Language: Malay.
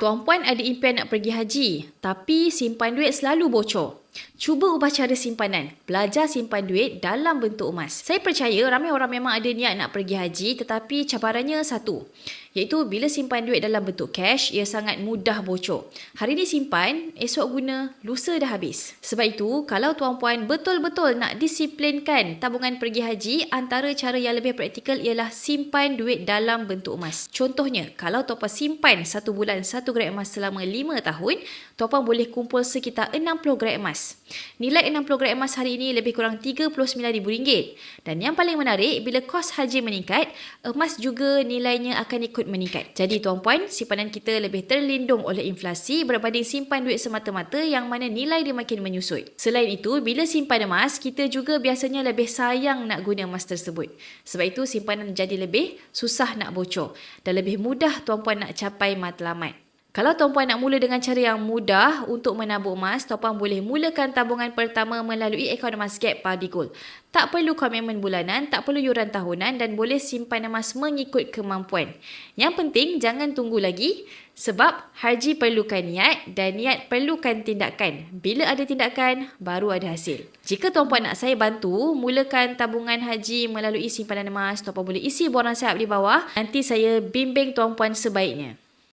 Tuan Puan ada impian nak pergi haji, tapi simpan duit selalu bocor. Cuba ubah cara simpanan. Belajar simpan duit dalam bentuk emas. Saya percaya ramai orang memang ada niat nak pergi haji, tetapi cabarannya satu, iaitu bila simpan duit dalam bentuk cash, ia sangat mudah bocor. Hari ni simpan, esok guna, lusa dah habis. Sebab itu, kalau tuan puan betul-betul nak disiplinkan tabungan pergi haji, antara cara yang lebih praktikal ialah simpan duit dalam bentuk emas. Contohnya, kalau tuan puan simpan 1 bulan 1 gram emas selama 5 tahun, tuan puan boleh kumpul sekitar 60 gram emas. Nilai 60 gram emas hari ini lebih kurang RM39,000. Dan yang paling menarik, bila kos haji meningkat, emas juga nilainya akan ikut meningkat. Jadi tuan puan, simpanan kita lebih terlindung oleh inflasi berbanding simpan duit semata-mata yang mana nilai dia makin menyusut. Selain itu, bila simpan emas, kita juga biasanya lebih sayang nak guna emas tersebut. Sebab itu simpanan jadi lebih susah nak bocor dan lebih mudah tuan puan nak capai matlamat. Kalau tuan puan nak mula dengan cara yang mudah untuk menabung emas, tuan puan boleh mulakan tabungan pertama melalui akaun emas Gap Pardigold. Tak perlu komitmen bulanan, tak perlu yuran tahunan dan boleh simpan emas mengikut kemampuan. Yang penting jangan tunggu lagi sebab haji perlukan niat dan niat perlukan tindakan. Bila ada tindakan, baru ada hasil. Jika tuan puan nak saya bantu mulakan tabungan haji melalui simpanan emas, tuan puan boleh isi borang siap di bawah. Nanti saya bimbing tuan puan sebaiknya.